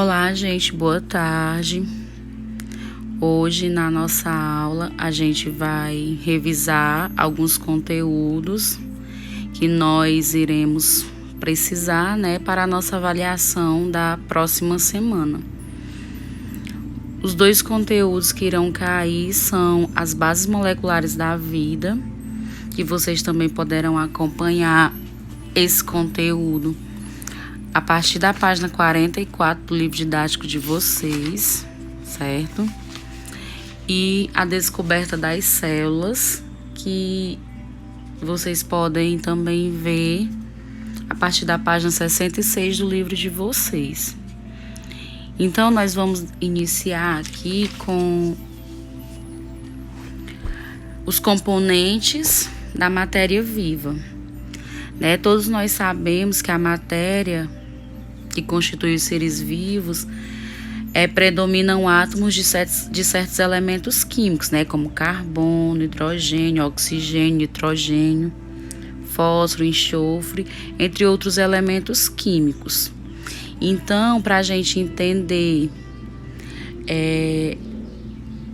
Olá, gente, boa tarde. Hoje na nossa aula a gente vai revisar alguns conteúdos que nós iremos precisar, para a nossa avaliação da próxima semana. Os dois conteúdos que irão cair são as bases moleculares da vida, que vocês também poderão acompanhar esse conteúdo a partir da página 44 do livro didático de vocês, certo? E a descoberta das células, que vocês podem também ver a partir da página 66 do livro de vocês. Então, nós vamos iniciar aqui com os componentes da matéria viva. Todos nós sabemos que a matéria que constitui os seres vivos predominam átomos de certos elementos químicos, como carbono, hidrogênio, oxigênio, nitrogênio, fósforo, enxofre, entre outros elementos químicos. Então, para a gente entender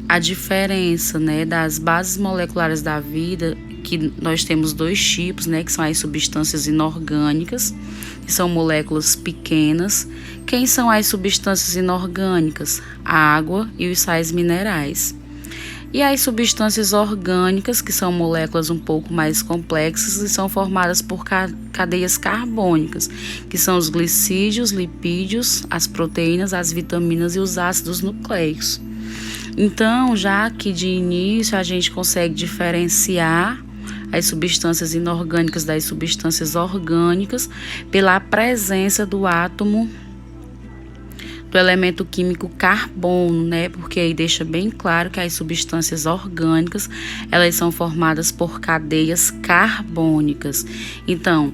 a diferença das bases moleculares da vida, que nós temos dois tipos, que são as substâncias inorgânicas, que são moléculas pequenas. Quem são as substâncias inorgânicas? A água e os sais minerais. E as substâncias orgânicas, que são moléculas um pouco mais complexas e são formadas por cadeias carbônicas, que são os glicídios, lipídios, as proteínas, as vitaminas e os ácidos nucleicos. Então, já que de início a gente consegue diferenciar as substâncias inorgânicas das substâncias orgânicas pela presença do átomo do elemento químico carbono, porque aí deixa bem claro que as substâncias orgânicas, elas são formadas por cadeias carbônicas. Então,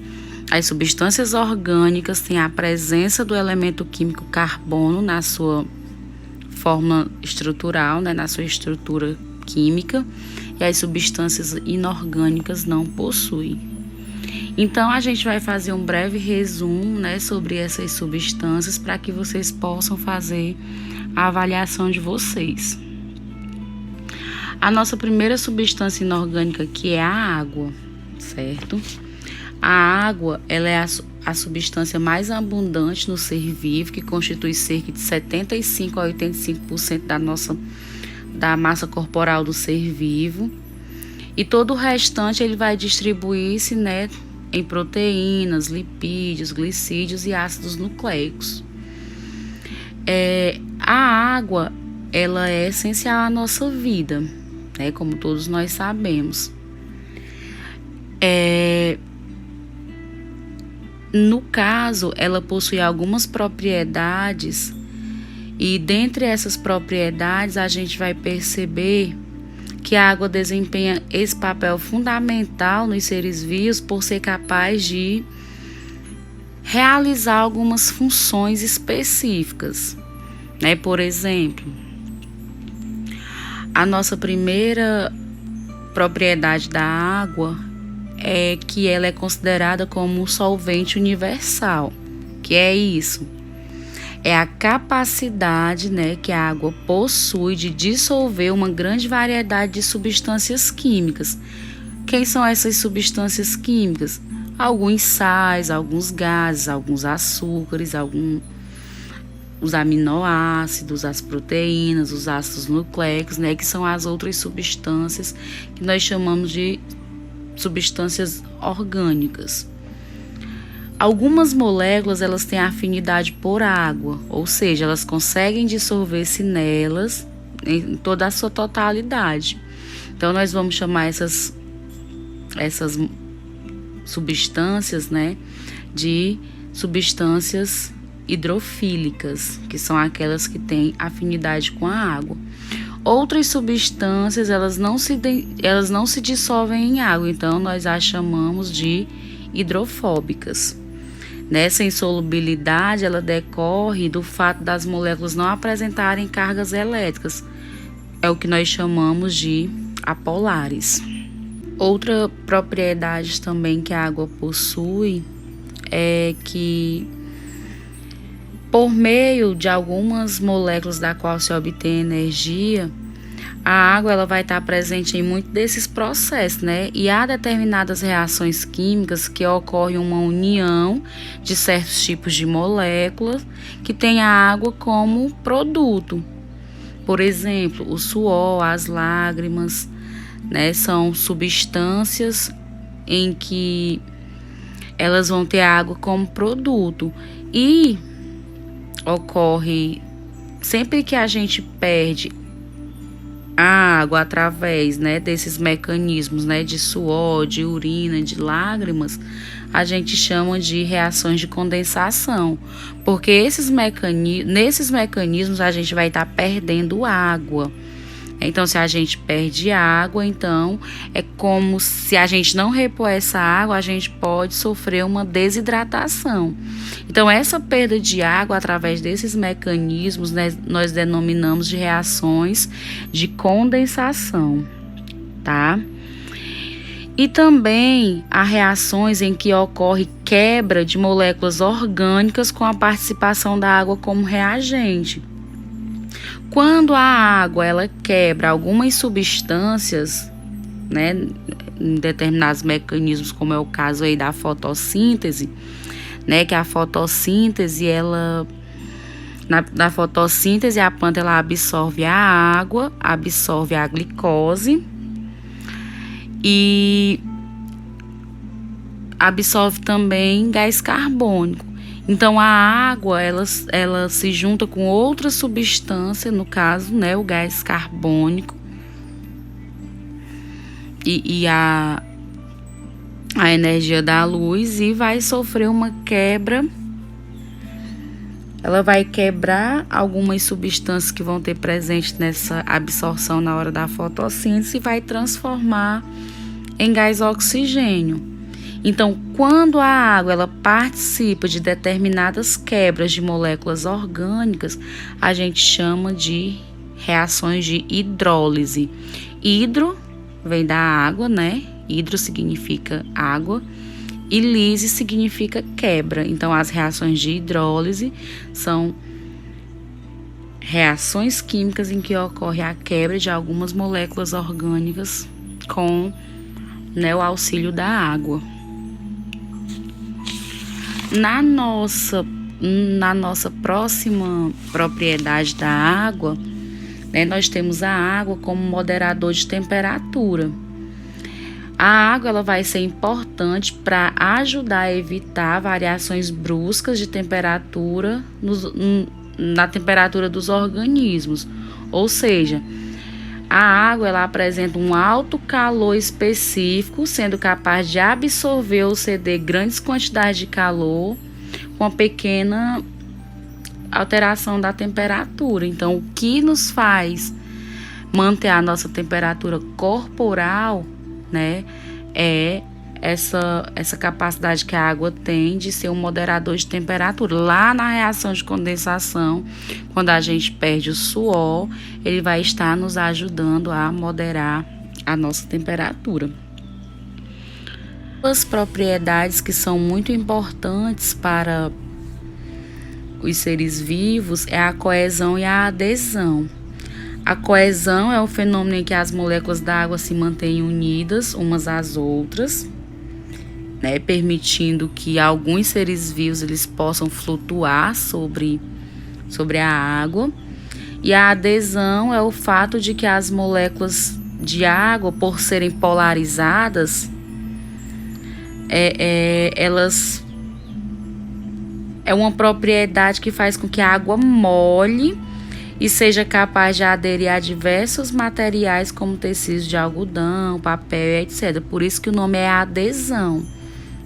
as substâncias orgânicas têm a presença do elemento químico carbono na sua forma estrutural, na sua estrutura química, e as substâncias inorgânicas não possuem. Então, a gente vai fazer um breve resumo, sobre essas substâncias para que vocês possam fazer a avaliação de vocês. A nossa primeira substância inorgânica aqui é a água, certo? A água, ela é a substância mais abundante no ser vivo, que constitui cerca de 75 a 85% da massa corporal do ser vivo. E todo o restante ele vai distribuir-se, em proteínas, lipídios, glicídios e ácidos nucleicos. A água, ela é essencial à nossa vida, como todos nós sabemos. No caso, ela possui algumas propriedades, e dentre essas propriedades a gente vai perceber que a água desempenha esse papel fundamental nos seres vivos por ser capaz de realizar algumas funções específicas. Por exemplo, a nossa primeira propriedade da água é que ela é considerada como um solvente universal. Que é isso? É a capacidade, que a água possui de dissolver uma grande variedade de substâncias químicas. Quem são essas substâncias químicas? Alguns sais, alguns gases, alguns açúcares, os aminoácidos, as proteínas, os ácidos nucleicos, que são as outras substâncias que nós chamamos de substâncias orgânicas. Algumas moléculas, elas têm afinidade por água, ou seja, elas conseguem dissolver-se nelas em toda a sua totalidade. Então, nós vamos chamar essas substâncias, de substâncias hidrofílicas, que são aquelas que têm afinidade com a água. Outras substâncias, elas não se dissolvem em água, então nós as chamamos de hidrofóbicas. Nessa insolubilidade, ela decorre do fato das moléculas não apresentarem cargas elétricas. É o que nós chamamos de apolares. Outra propriedade também que a água possui é que Por meio de algumas moléculas da qual se obtém energia, a água ela vai estar presente em muitos desses processos, né? E há determinadas reações químicas que ocorrem uma união de certos tipos de moléculas que tem a água como produto. Por exemplo, o suor, as lágrimas, né? São substâncias em que elas vão ter a água como produto. E ocorre sempre que a gente perde a água através, né, desses mecanismos, né, de suor, de urina, de lágrimas, a gente chama de reações de condensação, porque nesses mecanismos a gente vai estar perdendo água. Então, se a gente perde água, então é como se a gente não repor essa água, a gente pode sofrer uma desidratação. Então, essa perda de água através desses mecanismos, né, nós denominamos de reações de condensação, tá? E também há reações em que ocorre quebra de moléculas orgânicas com a participação da água como reagente. Quando a água ela quebra algumas substâncias, né, em determinados mecanismos, como é o caso aí da fotossíntese, né, que a fotossíntese ela na fotossíntese a planta ela absorve a água, absorve a glicose e absorve também gás carbônico. Então, a água, ela se junta com outra substância, no caso, né, o gás carbônico. E a energia da luz e vai sofrer uma quebra. Ela vai quebrar algumas substâncias que vão ter presente nessa absorção na hora da fotossíntese e vai transformar em gás oxigênio. Então, quando a água ela participa de determinadas quebras de moléculas orgânicas, a gente chama de reações de hidrólise. Hidro vem da água, né? Hidro significa água e lise significa quebra. Então, as reações de hidrólise são reações químicas em que ocorre a quebra de algumas moléculas orgânicas com, né, o auxílio da água. Na nossa próxima propriedade da água, né, nós temos a água como moderador de temperatura. A água ela vai ser importante para ajudar a evitar variações bruscas de temperatura na temperatura dos organismos. Ou seja, a água ela apresenta um alto calor específico, sendo capaz de absorver ou ceder grandes quantidades de calor com uma pequena alteração da temperatura. Então, o que nos faz manter a nossa temperatura corporal, né, é essa capacidade que a água tem de ser um moderador de temperatura. Lá na reação de condensação, quando a gente perde o suor, ele vai estar nos ajudando a moderar a nossa temperatura. Duas propriedades que são muito importantes para os seres vivos é a coesão e a adesão. A coesão é o fenômeno em que as moléculas da água se mantêm unidas umas às outras, né, permitindo que alguns seres vivos eles possam flutuar sobre a água. E a adesão é o fato de que as moléculas de água, por serem polarizadas, elas é uma propriedade que faz com que a água molhe e seja capaz de aderir a diversos materiais como tecidos de algodão, papel, etc. Por isso que o nome é adesão,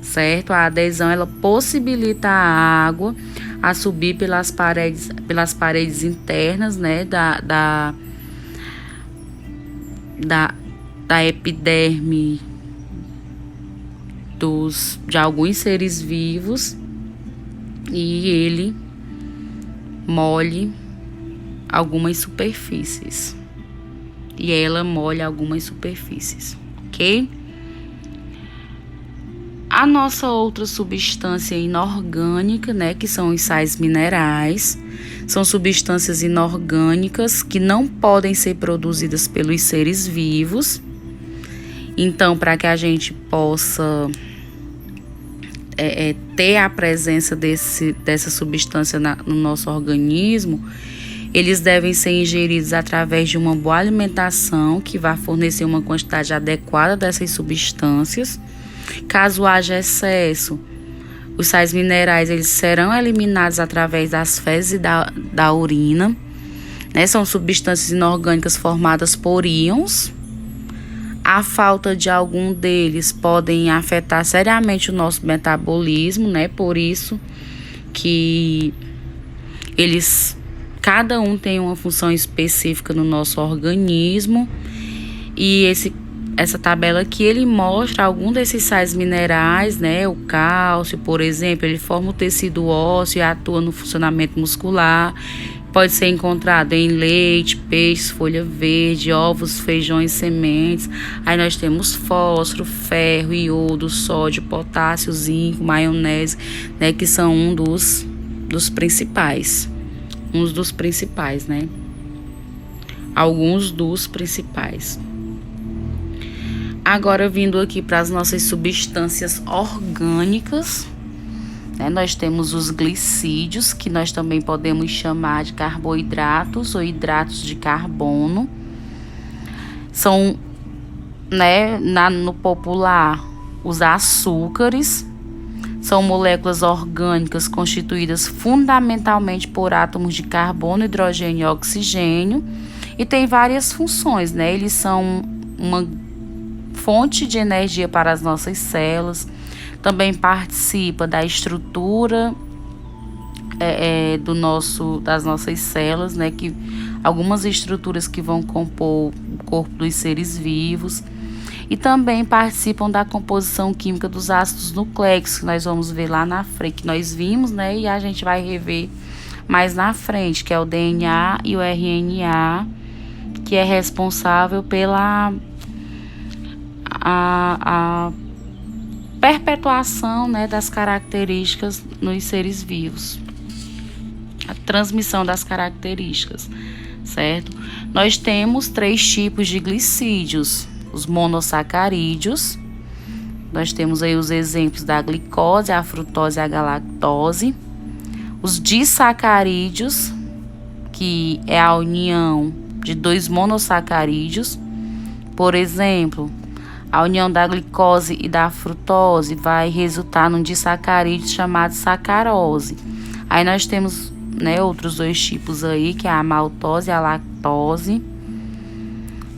certo? A adesão ela possibilita a água a subir pelas paredes internas, né, da epiderme de alguns seres vivos e ele molhe algumas superfícies. E ela molha algumas superfícies, ok? A nossa outra substância inorgânica, né, que são os sais minerais, são substâncias inorgânicas que não podem ser produzidas pelos seres vivos. Então, para que a gente possa ter a presença dessa substância no nosso organismo, eles devem ser ingeridos através de uma boa alimentação que vai fornecer uma quantidade adequada dessas substâncias. Caso haja excesso, os sais minerais eles serão eliminados através das fezes e da urina, né? São substâncias inorgânicas formadas por íons. A falta de algum deles podem afetar seriamente o nosso metabolismo, né? Por isso que cada um tem uma função específica no nosso organismo. E essa tabela aqui, ele mostra algum desses sais minerais, né? O cálcio, por exemplo, ele forma o tecido ósseo e atua no funcionamento muscular. Pode ser encontrado em leite, peixes, folha verde, ovos, feijões, sementes. Aí nós temos fósforo, ferro, iodo, sódio, potássio, zinco, maionese, né? Que são um dos principais. Uns dos principais, né? Alguns dos principais. Agora, vindo aqui para as nossas substâncias orgânicas, né, nós temos os glicídios, que nós também podemos chamar de carboidratos ou hidratos de carbono. São, né, no popular, os açúcares. São moléculas orgânicas constituídas fundamentalmente por átomos de carbono, hidrogênio e oxigênio. E tem várias funções, né? Eles são uma fonte de energia para as nossas células. Também participa da estrutura das nossas células, né? Que algumas estruturas que vão compor o corpo dos seres vivos. E também participam da composição química dos ácidos nucleicos, que nós vamos ver lá na frente, que nós vimos, né? E a gente vai rever mais na frente, que é o DNA e o RNA, que é responsável pela a perpetuação, né, das características nos seres vivos, a transmissão das características, certo? Nós temos 3 tipos de glicídios: os monossacarídeos. Nós temos aí os exemplos da glicose, a frutose e a galactose. Os disacarídeos, que é a união de 2 monossacarídeos. Por exemplo, a união da glicose e da frutose vai resultar num disacarídeo chamado sacarose. Aí nós temos, né, outros 2 tipos aí, que é a maltose e a lactose.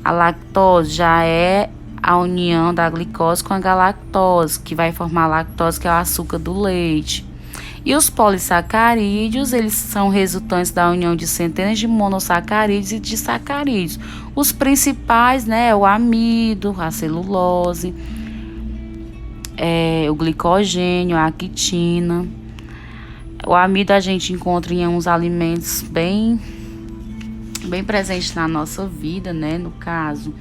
A lactose já é a união da glicose com a galactose, que vai formar a lactose, que é o açúcar do leite. E os polissacarídeos, eles são resultantes da união de centenas de monossacarídeos e disacarídeos. Os principais, né, o amido, a celulose, o glicogênio, a quitina. O amido a gente encontra em uns alimentos bem presentes na nossa vida, né? No caso,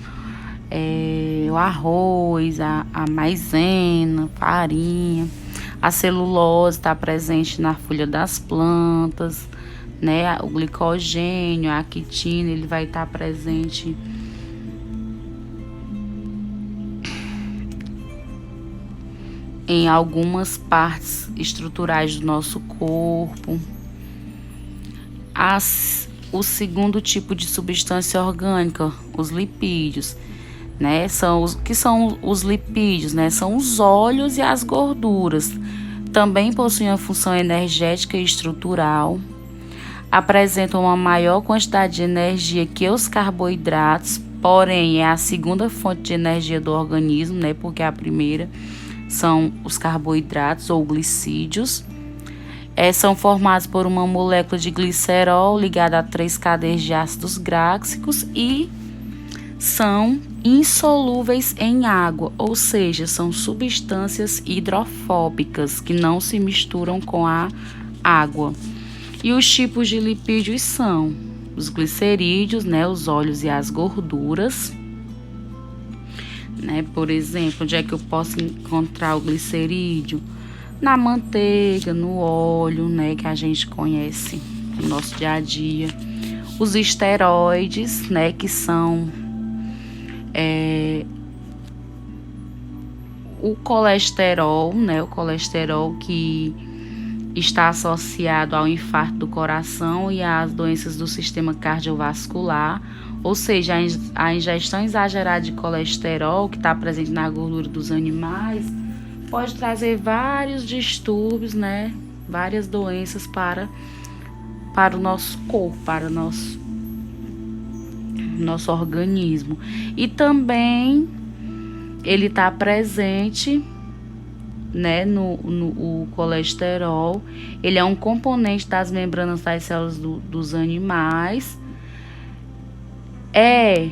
o arroz, a maisena, farinha. A celulose está presente na folha das plantas, né? O glicogênio, a quitina, ele vai estar presente em algumas partes estruturais do nosso corpo. O segundo tipo de substância orgânica, os lipídios, né? São os lipídios, né? São os óleos e as gorduras. Também possuem uma função energética e estrutural. Apresentam uma maior quantidade de energia que os carboidratos, porém é a segunda fonte de energia do organismo, né? Porque a primeira são os carboidratos ou glicídios. São formados por uma molécula de glicerol ligada a 3 cadeias de ácidos gráxicos e são insolúveis em água, ou seja, são substâncias hidrofóbicas que não se misturam com a água. E os tipos de lipídios são os glicerídeos, né, os óleos e as gorduras. né? Por exemplo, onde é que eu posso encontrar o glicerídeo? Na manteiga, no óleo, né, que a gente conhece no nosso dia a dia. Os esteroides, né, que são o colesterol, né, o colesterol que está associado ao infarto do coração e às doenças do sistema cardiovascular, ou seja, a ingestão exagerada de colesterol que está presente na gordura dos animais pode trazer vários distúrbios, né? Várias doenças para o nosso corpo, para o nosso organismo. E também ele está presente, né, o colesterol. Ele é um componente das membranas das células dos animais. É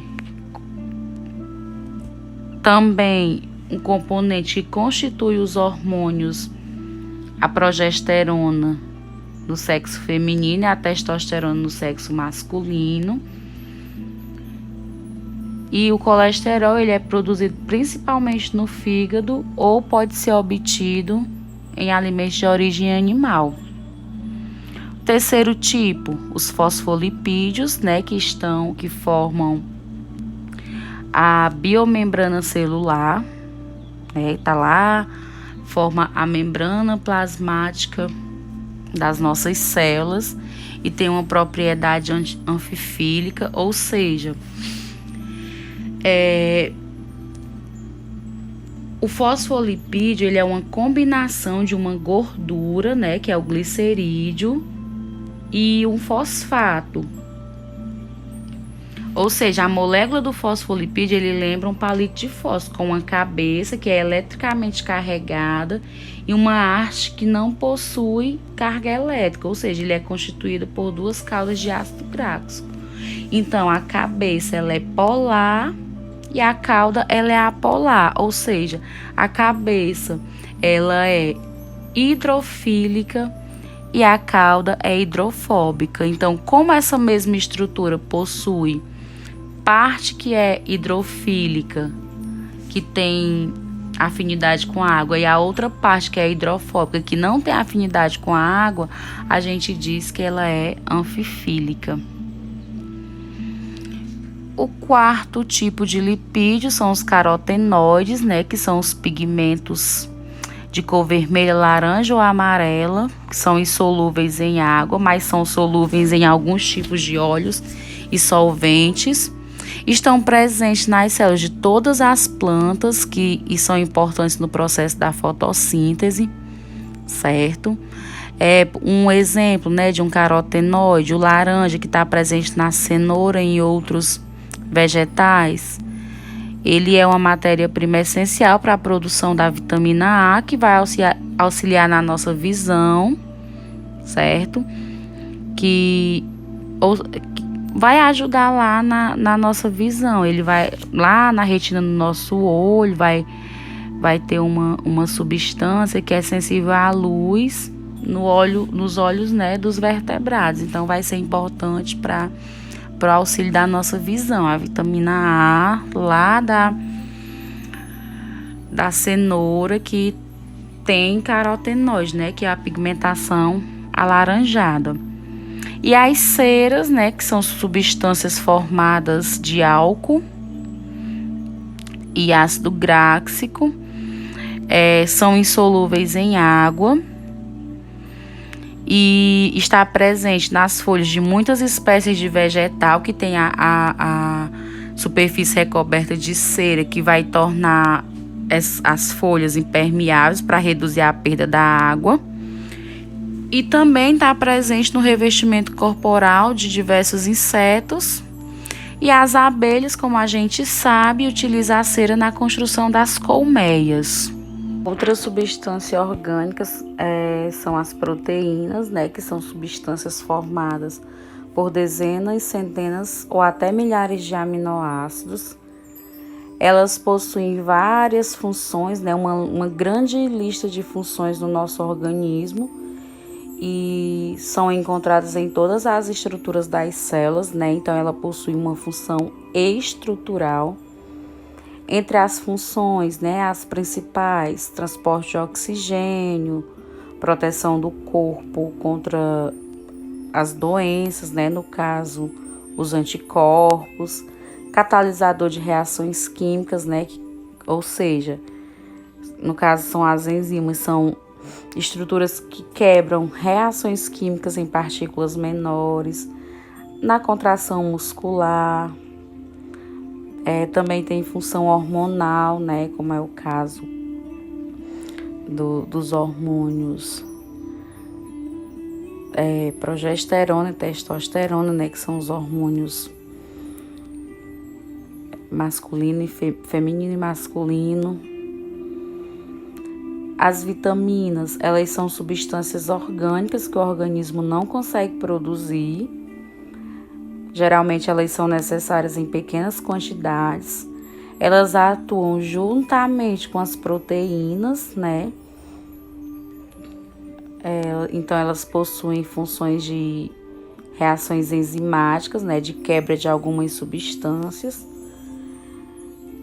também um componente que constitui os hormônios, a progesterona no sexo feminino e a testosterona no sexo masculino. E o colesterol ele é produzido principalmente no fígado ou pode ser obtido em alimentos de origem animal. Terceiro tipo, os fosfolipídios, né, que formam a biomembrana celular, né, tá lá, forma a membrana plasmática das nossas células e tem uma propriedade anfifílica, ou seja, o fosfolipídio ele é uma combinação de uma gordura, né, que é o glicerídeo, e um fosfato. Ou seja, a molécula do fosfolipídio ele lembra um palito de fósforo com uma cabeça que é eletricamente carregada e uma haste que não possui carga elétrica, ou seja, ele é constituído por duas caudas de ácido gráfico. Então, a cabeça ela é polar e a cauda ela é apolar, ou seja, a cabeça ela é hidrofílica e a cauda é hidrofóbica. Então, como essa mesma estrutura possui parte que é hidrofílica, que tem afinidade com a água, e a outra parte que é hidrofóbica, que não tem afinidade com a água, a gente diz que ela é anfifílica. O quarto tipo de lipídio são os carotenoides, né, que são os pigmentos de cor vermelha, laranja ou amarela, que são insolúveis em água, mas são solúveis em alguns tipos de óleos e solventes. Estão presentes nas células de todas as plantas e são importantes no processo da fotossíntese, certo? Um exemplo, né, de um carotenoide, o laranja, que está presente na cenoura e em outros vegetais. Ele é uma matéria-prima essencial para a produção da vitamina A, que vai auxiliar na nossa visão, certo? Que vai ajudar lá na nossa visão. Ele vai lá na retina do nosso olho, vai ter uma substância que é sensível à luz nos olhos, né, dos vertebrados. Então, vai ser importante para o auxílio da nossa visão. A vitamina A lá da cenoura, que tem carotenoide, né, que é a pigmentação alaranjada. E as ceras, né, que são substâncias formadas de álcool e ácido gráxico, são insolúveis em água e está presente nas folhas de muitas espécies de vegetal que tem a superfície recoberta de cera, que vai tornar as folhas impermeáveis para reduzir a perda da água. E também está presente no revestimento corporal de diversos insetos. E as abelhas, como a gente sabe, utilizam a cera na construção das colmeias. Outras substâncias orgânicas são as proteínas, né, que são substâncias formadas por dezenas, centenas ou até milhares de aminoácidos. Elas possuem várias funções, né, uma grande lista de funções no nosso organismo, e são encontradas em todas as estruturas das células, né? Então ela possui uma função estrutural. Entre as funções, né, as principais, transporte de oxigênio, proteção do corpo contra as doenças, né, no caso, os anticorpos, catalisador de reações químicas, né, ou seja, no caso são as enzimas, são estruturas que quebram reações químicas em partículas menores, na contração muscular, também tem função hormonal, né, como é o caso dos hormônios progesterona e testosterona, né, que são os hormônios masculino e feminino e masculino. As vitaminas, elas são substâncias orgânicas que o organismo não consegue produzir. Geralmente elas são necessárias em pequenas quantidades. Elas atuam juntamente com as proteínas, né? Então elas possuem funções de reações enzimáticas, né? De quebra de algumas substâncias.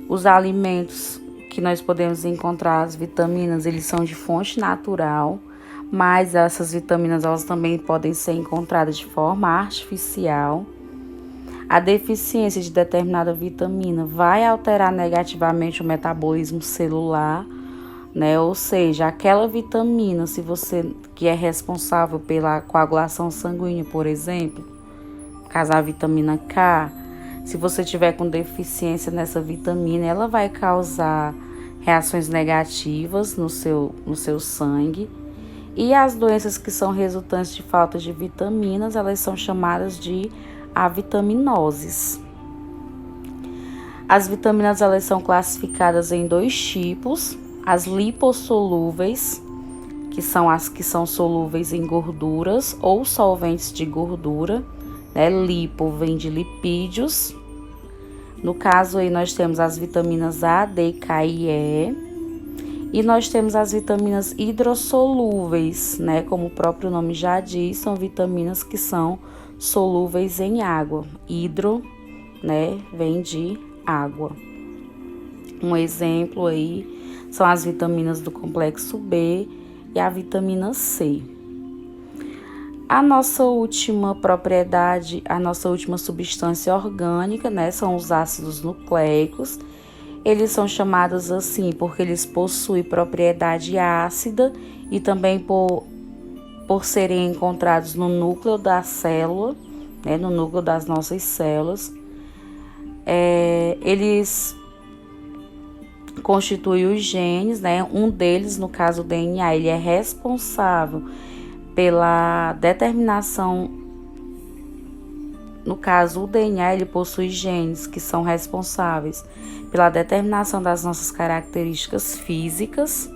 Os alimentos que nós podemos encontrar, as vitaminas, eles são de fonte natural, mas essas vitaminas elas também podem ser encontradas de forma artificial. A deficiência de determinada vitamina vai alterar negativamente o metabolismo celular, né? Ou seja, aquela vitamina, se você que é responsável pela coagulação sanguínea, por exemplo, caso a vitamina K, se você tiver com deficiência nessa vitamina, ela vai causar reações negativas no seu sangue. E as doenças que são resultantes de falta de vitaminas, elas são chamadas de avitaminoses. As vitaminas elas são classificadas em 2 tipos: as lipossolúveis, que são as que são solúveis em gorduras ou solventes de gordura, né? Lipo vem de lipídios. No caso aí nós temos as vitaminas A, D, K e E. E nós temos as vitaminas hidrossolúveis, né? Como o próprio nome já diz, são vitaminas que são solúveis em água. Hidro, né, vem de água. Um exemplo aí são as vitaminas do complexo B e a vitamina C. A nossa última propriedade, a nossa última substância orgânica, né, são os ácidos nucleicos. Eles são chamados assim porque eles possuem propriedade ácida e também por serem encontrados no núcleo da célula, né, no núcleo das nossas células. Eles constituem os genes, né? Um deles, no caso o DNA, ele é responsável pela determinação. No caso, o DNA, ele possui genes que são responsáveis pela determinação das nossas características físicas.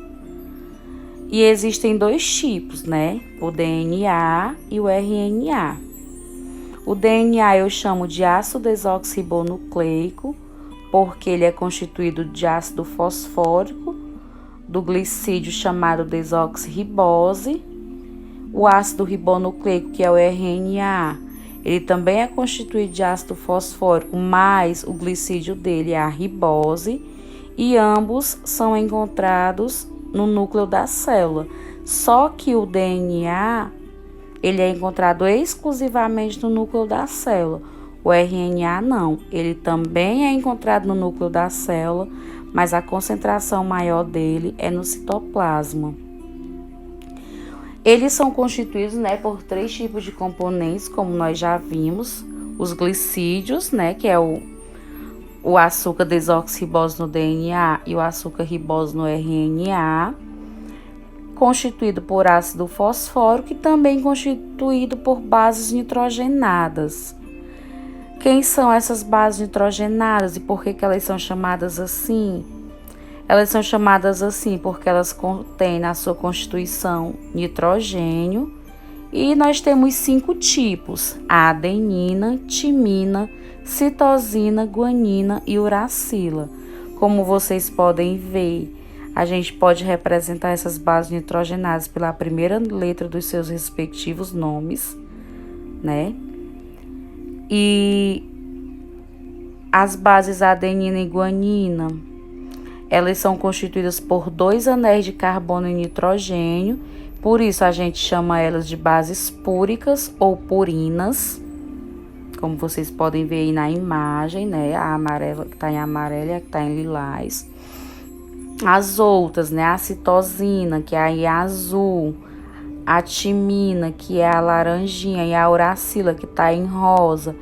E existem 2 tipos, né? O DNA e o RNA. O DNA eu chamo de ácido desoxirribonucleico, porque ele é constituído de ácido fosfórico, do glicídio chamado desoxirribose. O ácido ribonucleico, que é o RNA, ele também é constituído de ácido fosfórico, mas o glicídio dele é a ribose, e ambos são encontrados no núcleo da célula. Só que o DNA, ele é encontrado exclusivamente no núcleo da célula. O RNA não, ele também é encontrado no núcleo da célula, mas a concentração maior dele é no citoplasma. Eles são constituídos, né, por 3 tipos de componentes, como nós já vimos. Os glicídios, né, que é o açúcar desoxirribose no DNA e o açúcar ribose no RNA, constituído por ácido fosfórico e também constituído por bases nitrogenadas. Quem são essas bases nitrogenadas e por que elas são chamadas assim? Elas são chamadas assim porque elas contêm na sua constituição nitrogênio, e nós temos 5 tipos: a adenina, timina, citosina, guanina e uracila. Como vocês podem ver, a gente pode representar essas bases nitrogenadas pela primeira letra dos seus respectivos nomes, né? E as bases adenina e guanina, Elas são constituídas por 2 anéis de carbono e nitrogênio, por isso a gente chama elas de bases púricas ou purinas, como vocês podem ver aí na imagem, né? A amarela que está em amarelo e a que está em lilás. As outras, né? A citosina, que é aí azul, a timina, que é a laranjinha, e a uracila, que está em rosa,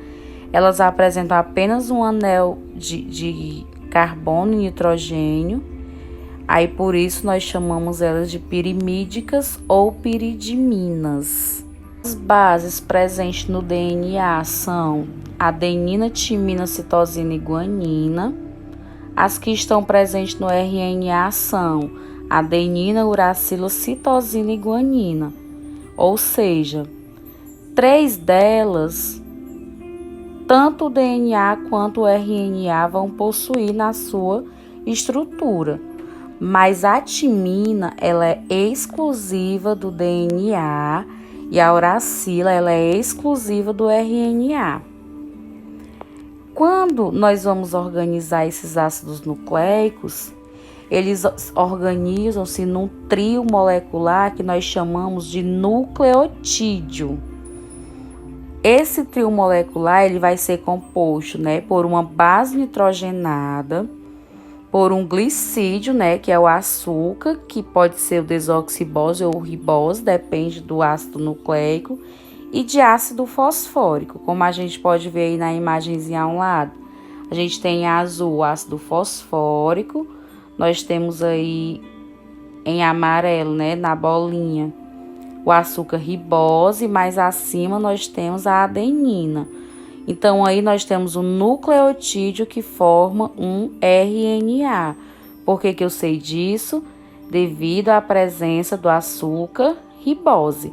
elas apresentam apenas um anel de carbono e nitrogênio. Aí por isso nós chamamos elas de pirimídicas ou piridiminas. As bases presentes no DNA são adenina, timina, citosina e guanina. As que estão presentes no RNA são adenina, uracila, citosina e guanina. Ou seja, 3 delas, tanto o DNA quanto o RNA vão possuir na sua estrutura. Mas a timina, ela é exclusiva do DNA e a uracila, ela é exclusiva do RNA. Quando nós vamos organizar esses ácidos nucleicos, eles organizam-se num trio molecular que nós chamamos de nucleotídeo. Esse trio molecular ele vai ser composto, né, por uma base nitrogenada, por um glicídio, né, que é o açúcar, que pode ser o desoxirribose ou ribose, depende do ácido nucleico, e de ácido fosfórico, como a gente pode ver aí na imagenzinha ao lado. A gente tem em azul o ácido fosfórico, nós temos aí em amarelo, né, na bolinha, o açúcar ribose, mais acima nós temos a adenina. Então, aí nós temos um nucleotídeo que forma um RNA. Por que eu sei disso? Devido à presença do açúcar ribose.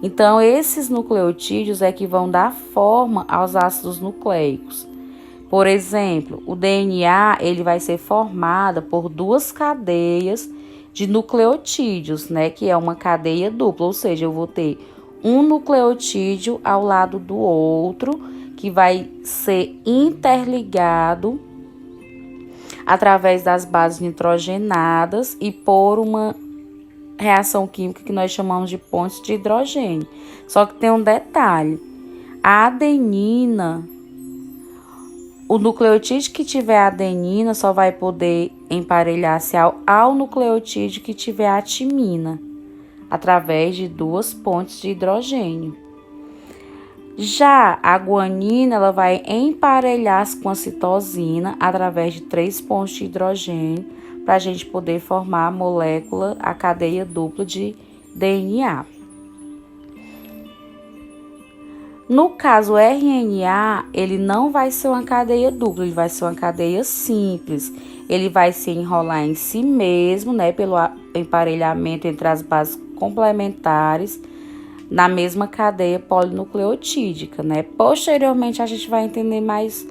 Então, esses nucleotídeos é que vão dar forma aos ácidos nucleicos. Por exemplo, o DNA ele vai ser formado por 2 cadeias de nucleotídeos, né? Que é uma cadeia dupla, ou seja, eu vou ter um nucleotídeo ao lado do outro, que vai ser interligado através das bases nitrogenadas e por uma reação química que nós chamamos de pontes de hidrogênio. Só que tem um detalhe: a adenina, o nucleotídeo que tiver adenina só vai poder emparelhar-se ao nucleotídeo que tiver a timina, através de 2 pontes de hidrogênio. Já a guanina, ela vai emparelhar-se com a citosina através de 3 pontos de hidrogênio para a gente poder formar a molécula, a cadeia dupla de DNA. No caso, o RNA, ele não vai ser uma cadeia dupla, ele vai ser uma cadeia simples. Ele vai se enrolar em si mesmo, né, pelo emparelhamento entre as bases complementares na mesma cadeia polinucleotídica, né? Posteriormente, a gente vai entender mais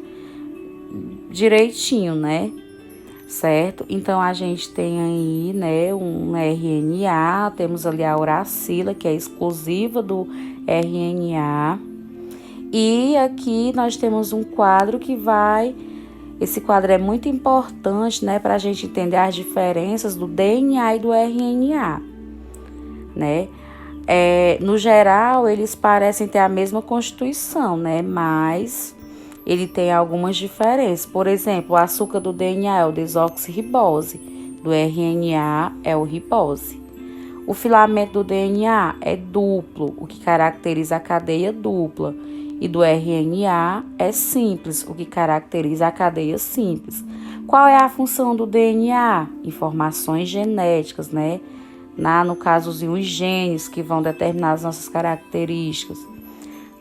direitinho, né? Certo? Então, a gente tem aí, né, um RNA, temos ali a uracila, que é exclusiva do RNA. E aqui nós temos um quadro que vai... Esse quadro é muito importante, né, para a gente entender as diferenças do DNA e do RNA, né? No geral, eles parecem ter a mesma constituição, né? Mas ele tem algumas diferenças. Por exemplo, o açúcar do DNA é o desoxirribose, do RNA é o ribose. O filamento do DNA é duplo, o que caracteriza a cadeia dupla. E do RNA é simples, o que caracteriza a cadeia simples. Qual é a função do DNA? Informações genéticas, né? No caso, os genes que vão determinar as nossas características.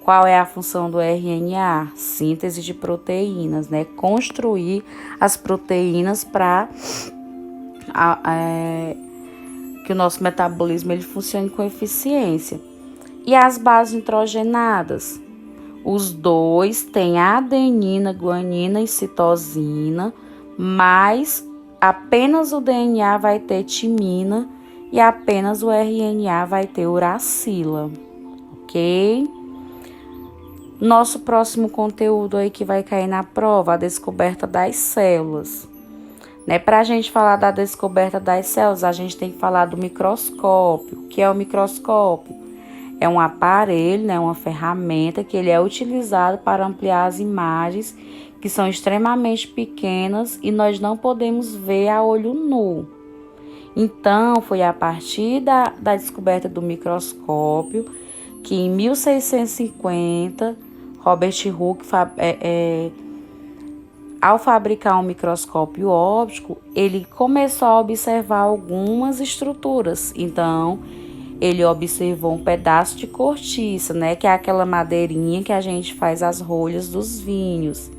Qual é a função do RNA? Síntese de proteínas, né? Construir as proteínas para que o nosso metabolismo ele funcione com eficiência. E as bases nitrogenadas? Os dois têm adenina, guanina e citosina, mas apenas o DNA vai ter timina e apenas o RNA vai ter uracila, ok? Nosso próximo conteúdo aí que vai cair na prova, a descoberta das células. Né? Para a gente falar da descoberta das células, a gente tem que falar do microscópio. O que é o microscópio? É um aparelho, né, uma ferramenta que ele é utilizado para ampliar as imagens que são extremamente pequenas e nós não podemos ver a olho nu. Então, foi a partir da descoberta do microscópio que em 1650, Robert Hooke, ao fabricar um microscópio óptico, ele começou a observar algumas estruturas. Então, ele observou um pedaço de cortiça, né, que é aquela madeirinha que a gente faz as rolhas dos vinhos.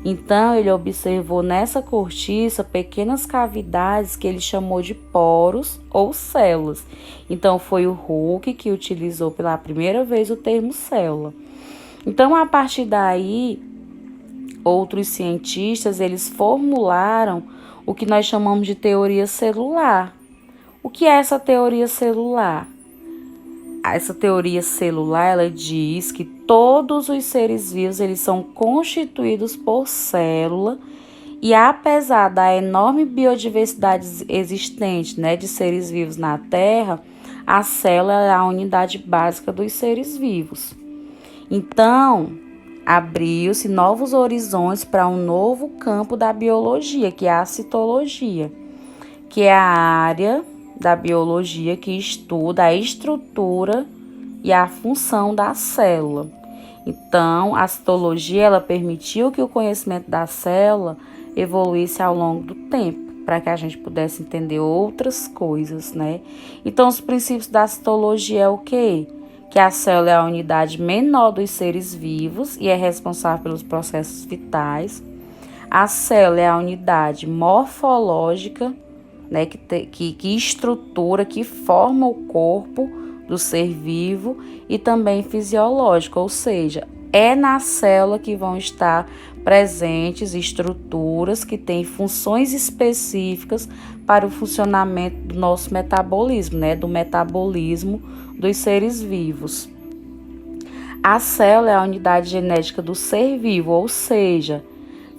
Então, ele observou nessa cortiça pequenas cavidades que ele chamou de poros ou células. Então, foi o Hooke que utilizou pela primeira vez o termo célula. Então, a partir daí, outros cientistas, eles formularam o que nós chamamos de teoria celular. O que é essa teoria celular? Essa teoria celular, ela diz que todos os seres vivos, eles são constituídos por célula e apesar da enorme biodiversidade existente, né, de seres vivos na Terra, a célula é a unidade básica dos seres vivos. Então, abriu-se novos horizontes para um novo campo da biologia, que é a citologia, que é a área da biologia que estuda a estrutura e a função da célula. Então, a citologia ela permitiu que o conhecimento da célula evoluísse ao longo do tempo, para que a gente pudesse entender outras coisas, né? Então, os princípios da citologia é o quê? Que a célula é a unidade menor dos seres vivos e é responsável pelos processos vitais. A célula é a unidade morfológica, né, que estrutura, que forma o corpo do ser vivo e também fisiológico, ou seja, é na célula que vão estar presentes estruturas que têm funções específicas para o funcionamento do nosso metabolismo, né, do metabolismo dos seres vivos. A célula é a unidade genética do ser vivo, ou seja,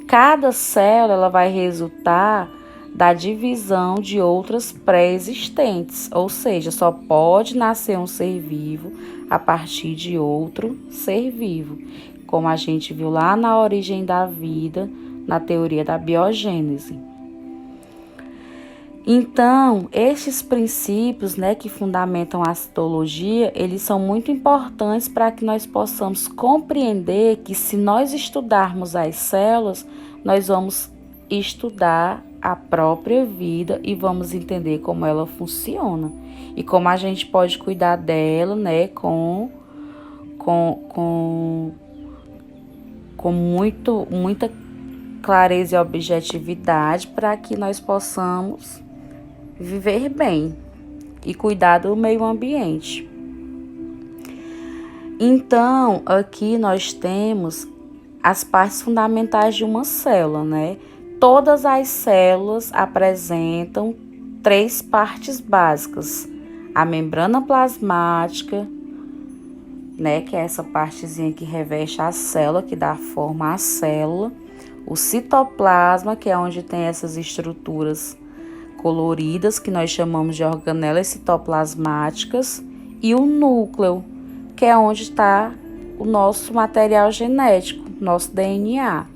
cada célula ela vai resultar da divisão de outras pré-existentes, ou seja, só pode nascer um ser vivo a partir de outro ser vivo, como a gente viu lá na origem da vida, na teoria da biogênese. Então, estes princípios, né, que fundamentam a citologia, eles são muito importantes para que nós possamos compreender que se nós estudarmos as células, nós vamos estudar a própria vida e vamos entender como ela funciona e como a gente pode cuidar dela, né, com muita clareza e objetividade para que nós possamos viver bem e cuidar do meio ambiente. Então, aqui nós temos as partes fundamentais de uma célula, né? Todas as células apresentam 3 partes básicas: a membrana plasmática, né, que é essa partezinha que reveste a célula, que dá forma à célula, o citoplasma, que é onde tem essas estruturas coloridas, que nós chamamos de organelas citoplasmáticas, e o núcleo, que é onde está o nosso material genético, nosso DNA.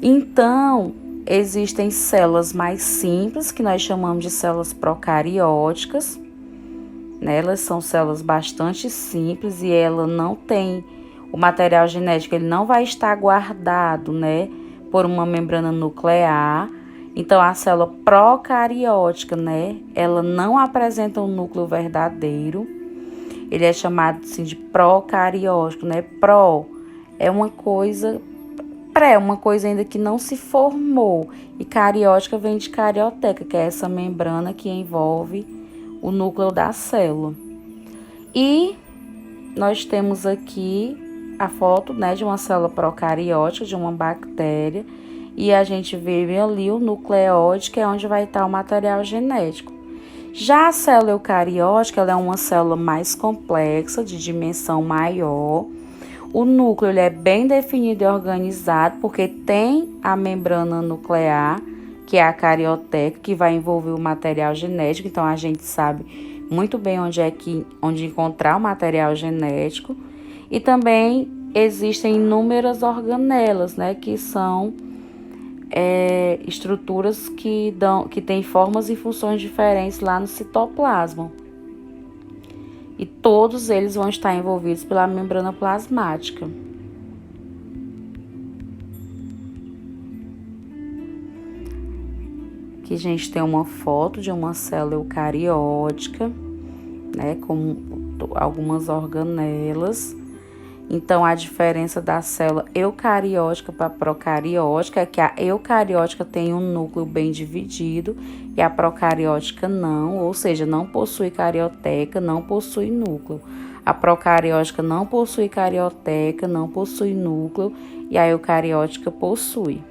Então, existem células mais simples, que nós chamamos de células procarióticas, né? Elas são células bastante simples e ela não tem, o material genético ele não vai estar guardado, né, por uma membrana nuclear. Então, a célula procariótica, né, ela não apresenta um núcleo verdadeiro. Ele é chamado assim, de procariótico, né? Pro é uma coisa pré, uma coisa ainda que não se formou. E cariótica vem de carioteca, que é essa membrana que envolve o núcleo da célula. E nós temos aqui a foto, né, de uma célula procariótica, de uma bactéria. E a gente vê ali o nucleóide, que é onde vai estar o material genético. Já a célula eucariótica, ela é uma célula mais complexa, de dimensão maior. O núcleo ele é bem definido e organizado, porque tem a membrana nuclear, que é a carioteca, que vai envolver o material genético. Então, a gente sabe muito bem onde encontrar o material genético. E também existem inúmeras organelas, né, que são estruturas que têm formas e funções diferentes lá no citoplasma. E todos eles vão estar envolvidos pela membrana plasmática. Aqui a gente tem uma foto de uma célula eucariótica, né, com algumas organelas. Então, a diferença da célula eucariótica para procariótica é que a eucariótica tem um núcleo bem dividido e a procariótica não, ou seja, não possui carioteca, não possui núcleo. A procariótica não possui carioteca, não possui núcleo e a eucariótica possui.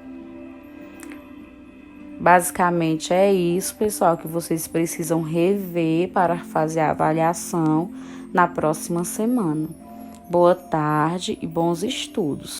Basicamente é isso, pessoal, que vocês precisam rever para fazer a avaliação na próxima semana. Boa tarde e bons estudos!